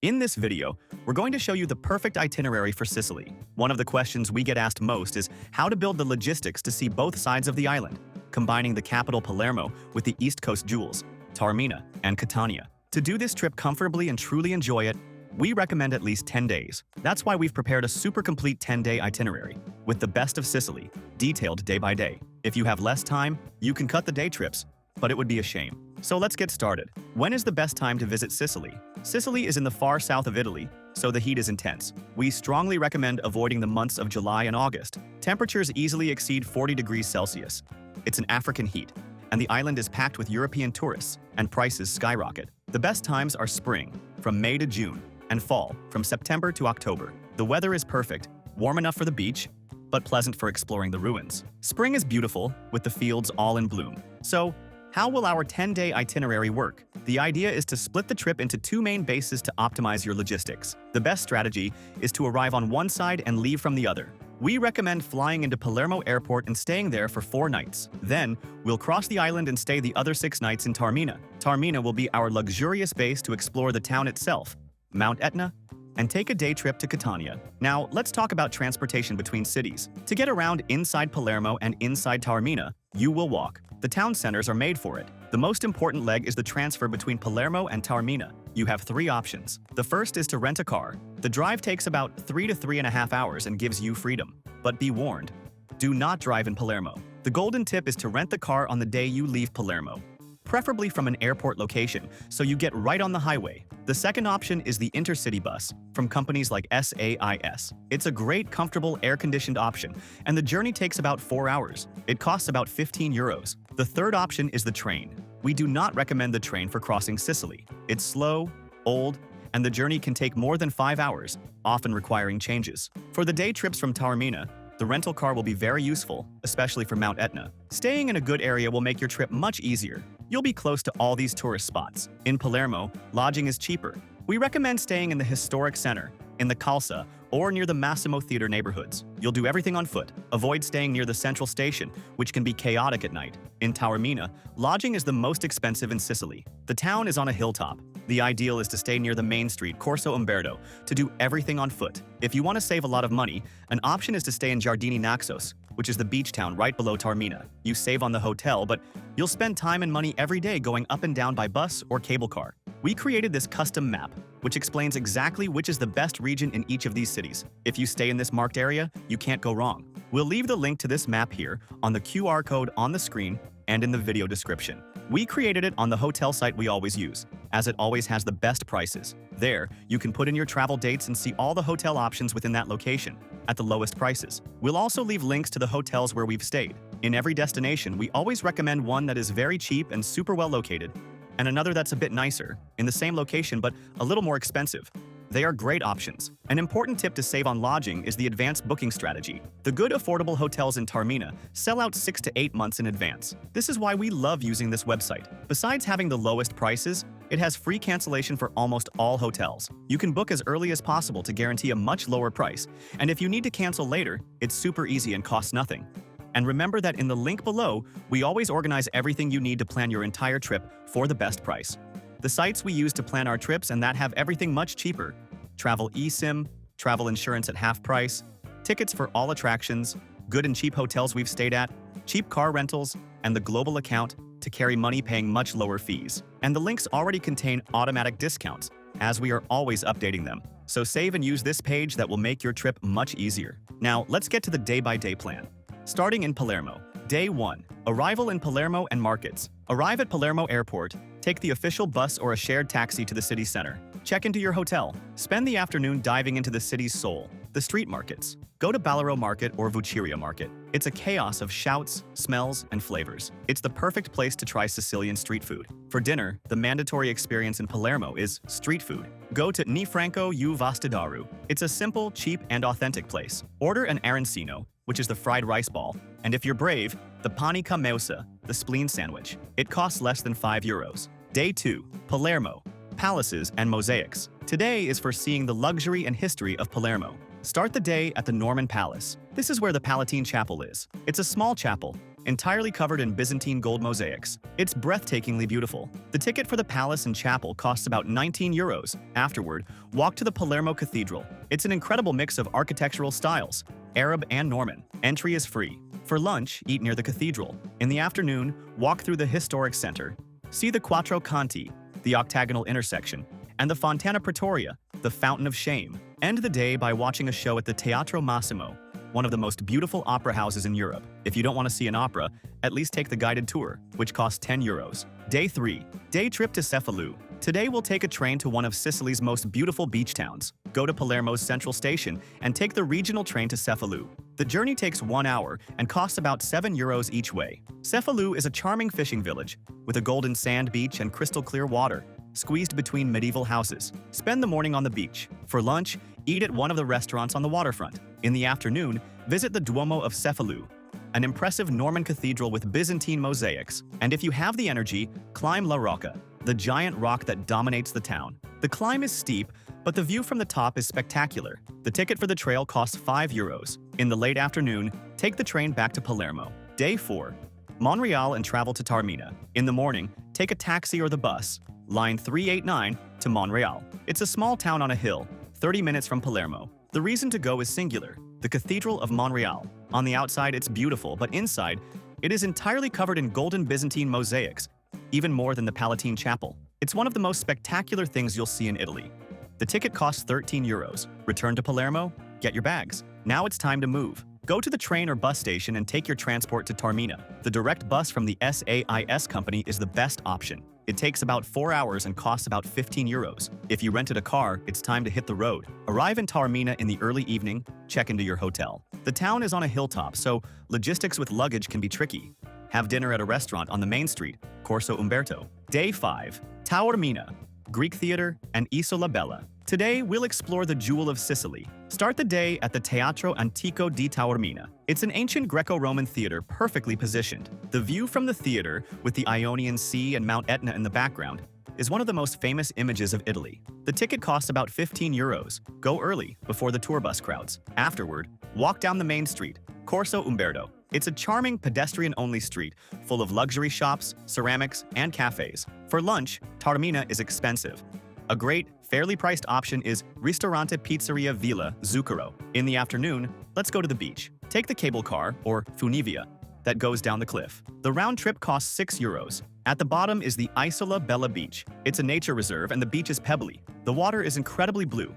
In this video, we're going to show you the perfect itinerary for Sicily. One of the questions we get asked most is how to build the logistics to see both sides of the island, combining the capital Palermo with the East Coast jewels, Taormina and Catania. To do this trip comfortably and truly enjoy it, we recommend at least 10 days. That's why we've prepared a super complete 10-day itinerary with the best of Sicily, detailed day by day. If you have less time, you can cut the day trips, but it would be a shame. So let's get started. When is the best time to visit Sicily? Sicily is in the far south of Italy, so the heat is intense. We strongly recommend avoiding the months of July and August. Temperatures easily exceed 40 degrees Celsius. It's an African heat, and the island is packed with European tourists, and prices skyrocket. The best times are spring, from May to June, and fall, from September to October. The weather is perfect, warm enough for the beach, but pleasant for exploring the ruins. Spring is beautiful, with the fields all in bloom. So, how will our 10-day itinerary work? The idea is to split the trip into two main bases to optimize your logistics. The best strategy is to arrive on one side and leave from the other. We recommend flying into Palermo Airport and staying there for 4 nights. Then, we'll cross the island and stay the other 6 nights in Taormina. Taormina will be our luxurious base to explore the town itself, Mount Etna, and take a day trip to Catania. Now, let's talk about transportation between cities. To get around inside Palermo and inside Taormina, you will walk. The town centers are made for it. The most important leg is the transfer between Palermo and Taormina. You have 3 options. The first is to rent a car. The drive takes about 3 to 3.5 hours and gives you freedom. But be warned, do not drive in Palermo. The golden tip is to rent the car on the day you leave Palermo, preferably from an airport location, so you get right on the highway. The second option is the intercity bus from companies like SAIS. It's a great, comfortable, air-conditioned option, and the journey takes about 4 hours. It costs about 15 euros. The third option is the train. We do not recommend the train for crossing Sicily. It's slow, old, and the journey can take more than 5 hours, often requiring changes. For the day trips from Taormina, the rental car will be very useful, especially for Mount Etna. Staying in a good area will make your trip much easier. You'll be close to all these tourist spots. In Palermo, lodging is cheaper. We recommend staying in the historic center, in the Calza, or near the Massimo Theater neighborhoods. You'll do everything on foot. Avoid staying near the central station, which can be chaotic at night. In Taormina, lodging is the most expensive in Sicily. The town is on a hilltop. The ideal is to stay near the main street, Corso Umberto, to do everything on foot. If you want to save a lot of money, an option is to stay in Giardini Naxos, which is the beach town right below Taormina. You save on the hotel, but you'll spend time and money every day going up and down by bus or cable car. We created this custom map, which explains exactly which is the best region in each of these cities. If you stay in this marked area, you can't go wrong. We'll leave the link to this map here on the QR code on the screen and in the video description. We created it on the hotel site we always use, as it always has the best prices. There, you can put in your travel dates and see all the hotel options within that location, at the lowest prices. We'll also leave links to the hotels where we've stayed. In every destination, we always recommend one that is very cheap and super well located, and another that's a bit nicer, in the same location but a little more expensive. They are great options. An important tip to save on lodging is the advanced booking strategy. The good affordable hotels in Taormina sell out 6 to 8 months in advance. This is why we love using this website. Besides having the lowest prices, it has free cancellation for almost all hotels. You can book as early as possible to guarantee a much lower price, and if you need to cancel later, it's super easy and costs nothing. And remember that in the link below, we always organize everything you need to plan your entire trip for the best price. The sites we use to plan our trips and that have everything much cheaper: Travel eSIM, travel insurance at half price, tickets for all attractions, good and cheap hotels we've stayed at, cheap car rentals, and the global account to carry money paying much lower fees. And the links already contain automatic discounts, as we are always updating them. So save and use this page that will make your trip much easier. Now, let's get to the day-by-day plan. Starting in Palermo. Day 1. Arrival in Palermo and markets. Arrive at Palermo Airport. Take the official bus or a shared taxi to the city center. Check into your hotel. Spend the afternoon diving into the city's soul, the street markets. Go to Palermo Market or Vucciria Market. It's a chaos of shouts, smells, and flavors. It's the perfect place to try Sicilian street food. For dinner, the mandatory experience in Palermo is street food. Go to Ni Franco u Vastidaru. It's a simple, cheap, and authentic place. Order an arancino, which is the fried rice ball, and if you're brave, the panica meusa, the spleen sandwich. It costs less than 5 euros. Day 2. Palermo. Palaces and mosaics. Today is for seeing the luxury and history of Palermo. Start the day at the Norman Palace. This is where the Palatine Chapel is. It's a small chapel, entirely covered in Byzantine gold mosaics. It's breathtakingly beautiful. The ticket for the palace and chapel costs about 19 euros. Afterward, walk to the Palermo Cathedral. It's an incredible mix of architectural styles, Arab and Norman. Entry is free. For lunch, eat near the cathedral. In the afternoon, walk through the historic center. See the Quattro Canti, the octagonal intersection, and the Fontana Pretoria, the Fountain of Shame. End the day by watching a show at the Teatro Massimo, one of the most beautiful opera houses in Europe. If you don't want to see an opera, at least take the guided tour, which costs 10 euros. Day 3. Day trip to Cefalu. Today we'll take a train to one of Sicily's most beautiful beach towns. Go to Palermo's central station and take the regional train to Cefalu. The journey takes 1 hour and costs about 7 euros each way. Cefalu is a charming fishing village with a golden sand beach and crystal clear water, squeezed between medieval houses. Spend the morning on the beach. For lunch, eat at one of the restaurants on the waterfront. In the afternoon, visit the Duomo of Cefalu, an impressive Norman cathedral with Byzantine mosaics. And if you have the energy, climb La Rocca, the giant rock that dominates the town. The climb is steep, but the view from the top is spectacular. The ticket for the trail costs 5 euros. In the late afternoon, take the train back to Palermo. Day 4. Monreale and travel to Taormina. In the morning, take a taxi or the bus, line 389, to Monreale. It's a small town on a hill, 30 minutes from Palermo. The reason to go is singular: the Cathedral of Monreale. On the outside, it's beautiful, but inside, it is entirely covered in golden Byzantine mosaics, even more than the Palatine Chapel. It's one of the most spectacular things you'll see in Italy. The ticket costs 13 euros. Return to Palermo, get your bags. Now it's time to move. Go to the train or bus station and take your transport to Taormina. The direct bus from the SAIS company is the best option. It takes about 4 hours and costs about 15 euros. If you rented a car, it's time to hit the road. Arrive in Taormina in the early evening, check into your hotel. The town is on a hilltop, so logistics with luggage can be tricky. Have dinner at a restaurant on the main street, Corso Umberto. Day 5. Taormina, Greek Theater, and Isola Bella. Today, we'll explore the jewel of Sicily. Start the day at the Teatro Antico di Taormina. It's an ancient Greco-Roman theater perfectly positioned. The view from the theater, with the Ionian Sea and Mount Etna in the background, is one of the most famous images of Italy. The ticket costs about 15 euros. Go early, before the tour bus crowds. Afterward, walk down the main street, Corso Umberto. It's a charming pedestrian-only street, full of luxury shops, ceramics, and cafes. For lunch, Taormina is expensive. A great, fairly priced option is Ristorante Pizzeria Villa Zucchero. In the afternoon, let's go to the beach. Take the cable car, or funivia, that goes down the cliff. The round trip costs 6 euros. At the bottom is the Isola Bella Beach. It's a nature reserve and the beach is pebbly. The water is incredibly blue.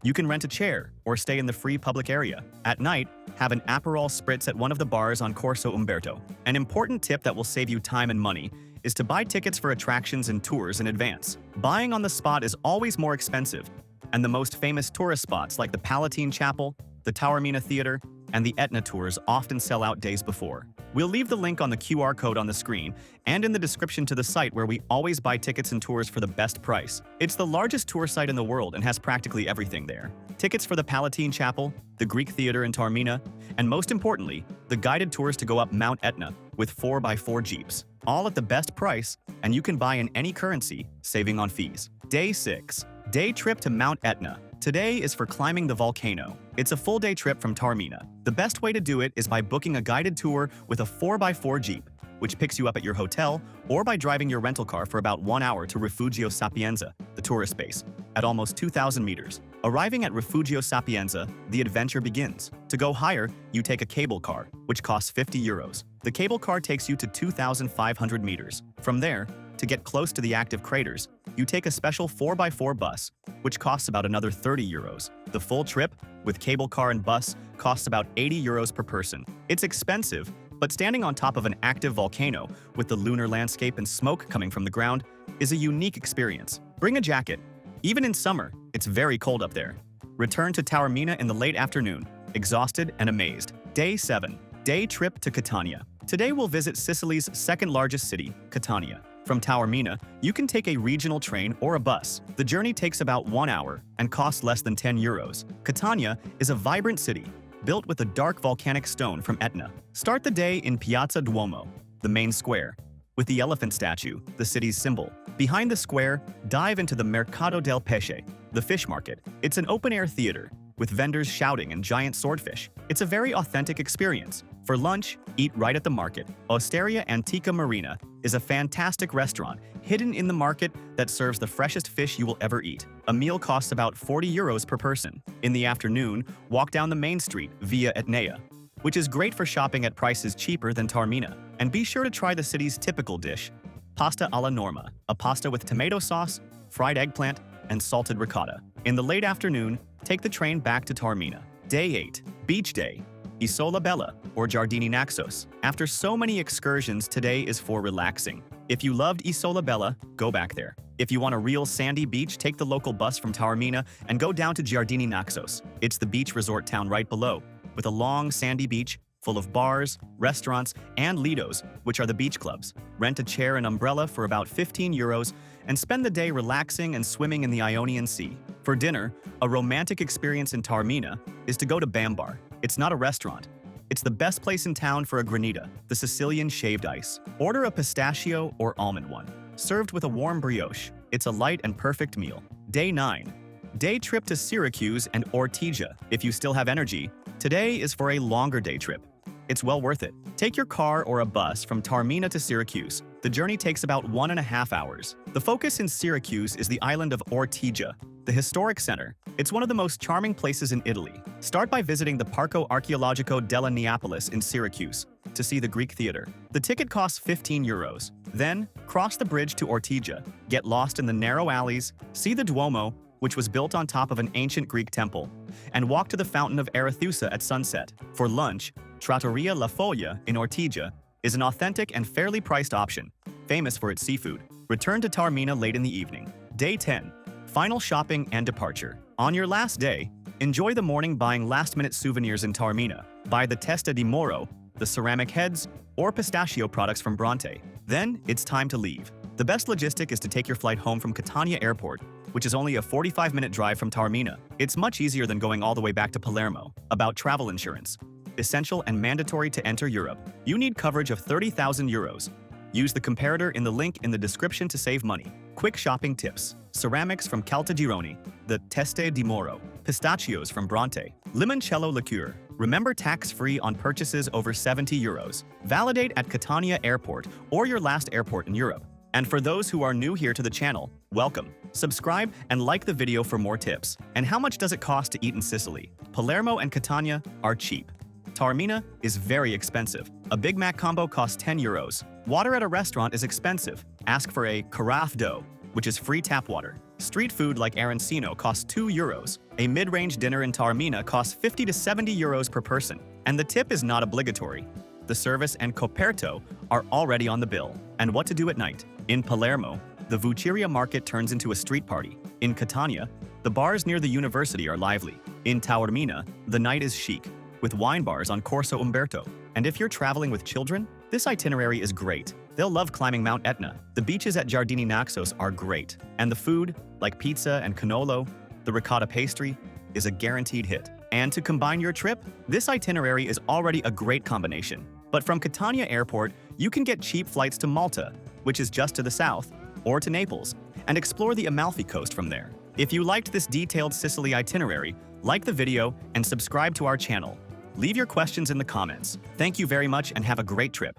You can rent a chair or stay in the free public area. At night, have an Aperol spritz at one of the bars on Corso Umberto. An important tip that will save you time and money is to buy tickets for attractions and tours in advance. Buying on the spot is always more expensive, and the most famous tourist spots like the Palatine Chapel, the Taormina Theater, and the Etna tours often sell out days before. We'll leave the link on the QR code on the screen and in the description to the site where we always buy tickets and tours for the best price. It's the largest tour site in the world and has practically everything there. Tickets for the Palatine Chapel, the Greek Theater in Taormina, and most importantly, the guided tours to go up Mount Etna with 4x4 jeeps. All at the best price, and you can buy in any currency, saving on fees. Day 6. Day trip to Mount Etna. Today is for climbing the volcano. It's a full-day trip from Taormina. The best way to do it is by booking a guided tour with a 4x4 jeep, which picks you up at your hotel, or by driving your rental car for about 1 hour to Rifugio Sapienza, the tourist base, at almost 2,000 meters. Arriving at Rifugio Sapienza, the adventure begins. To go higher, you take a cable car, which costs 50 euros. The cable car takes you to 2,500 meters. From there, to get close to the active craters, you take a special 4x4 bus, which costs about another 30 euros. The full trip, with cable car and bus, costs about 80 euros per person. It's expensive, but standing on top of an active volcano with the lunar landscape and smoke coming from the ground is a unique experience. Bring a jacket. Even in summer, it's very cold up there. Return to Taormina in the late afternoon, exhausted and amazed. Day 7. Day trip to Catania. Today we'll visit Sicily's second largest city, Catania. From Taormina, you can take a regional train or a bus. The journey takes about 1 hour and costs less than 10 euros. Catania is a vibrant city, built with a dark volcanic stone from Etna. Start the day in Piazza Duomo, the main square, with the elephant statue, the city's symbol. Behind the square, dive into the Mercato del Pesce, the fish market. It's an open-air theater, with vendors shouting and giant swordfish. It's a very authentic experience. For lunch, eat right at the market. Osteria Antica Marina is a fantastic restaurant hidden in the market that serves the freshest fish you will ever eat. A meal costs about 40 euros per person. In the afternoon, walk down the main street via Etna, which is great for shopping at prices cheaper than Taormina. And be sure to try the city's typical dish, pasta alla norma, a pasta with tomato sauce, fried eggplant, and salted ricotta. In the late afternoon, take the train back to Taormina. Day 8, Beach Day. Isola Bella, or Giardini Naxos. After so many excursions, today is for relaxing. If you loved Isola Bella, go back there. If you want a real sandy beach, take the local bus from Taormina and go down to Giardini Naxos. It's the beach resort town right below, with a long sandy beach full of bars, restaurants, and lidos, which are the beach clubs. Rent a chair and umbrella for about 15 euros and spend the day relaxing and swimming in the Ionian Sea. For dinner, a romantic experience in Taormina is to go to Bambar. It's not a restaurant. It's the best place in town for a granita, the Sicilian shaved ice. Order a pistachio or almond one, served with a warm brioche. It's a light and perfect meal. Day 9. Day trip to Syracuse and Ortigia. If you still have energy, today is for a longer day trip. It's well worth it. Take your car or a bus from Taormina to Syracuse. The journey takes about 1.5 hours. The focus in Syracuse is the island of Ortigia, the historic center. It's one of the most charming places in Italy. Start by visiting the Parco Archeologico della Neapolis in Syracuse to see the Greek theater. The ticket costs 15 euros. Then, cross the bridge to Ortigia, get lost in the narrow alleys, see the Duomo, which was built on top of an ancient Greek temple, and walk to the Fountain of Arethusa at sunset. For lunch, Trattoria La Foglia in Ortigia is an authentic and fairly priced option, famous for its seafood. Return to Taormina late in the evening. Day 10. Final shopping and departure. On your last day, enjoy the morning buying last-minute souvenirs in Taormina. Buy the testa di moro, the ceramic heads, or pistachio products from Bronte. Then, it's time to leave. The best logistic is to take your flight home from Catania Airport, which is only a 45-minute drive from Taormina. It's much easier than going all the way back to Palermo. About travel insurance. Essential and mandatory to enter Europe. You need coverage of 30,000 euros. Use the comparator in the link in the description to save money. Quick shopping tips. Ceramics from Caltagirone, the Teste di Moro, pistachios from Bronte, limoncello liqueur. Remember tax-free on purchases over 70 euros. Validate at Catania Airport or your last airport in Europe. And for those who are new here to the channel, welcome. Subscribe and like the video for more tips. And how much does it cost to eat in Sicily? Palermo and Catania are cheap. Taormina is very expensive. A Big Mac combo costs 10 euros. Water at a restaurant is expensive. Ask for a carafe d'eau, which is free tap water. Street food like arancino costs 2 euros. A mid-range dinner in Taormina costs 50 to 70 euros per person. And the tip is not obligatory. The service and coperto are already on the bill. And what to do at night? In Palermo, the Vucciria market turns into a street party. In Catania, the bars near the university are lively. In Taormina, the night is chic, with wine bars on Corso Umberto. And if you're traveling with children, this itinerary is great. They'll love climbing Mount Etna. The beaches at Giardini Naxos are great. And the food, like pizza and cannolo, the ricotta pastry, is a guaranteed hit. And to combine your trip, this itinerary is already a great combination. But from Catania Airport, you can get cheap flights to Malta, which is just to the south, or to Naples, and explore the Amalfi Coast from there. If you liked this detailed Sicily itinerary, like the video and subscribe to our channel. Leave your questions in the comments. Thank you very much and have a great trip.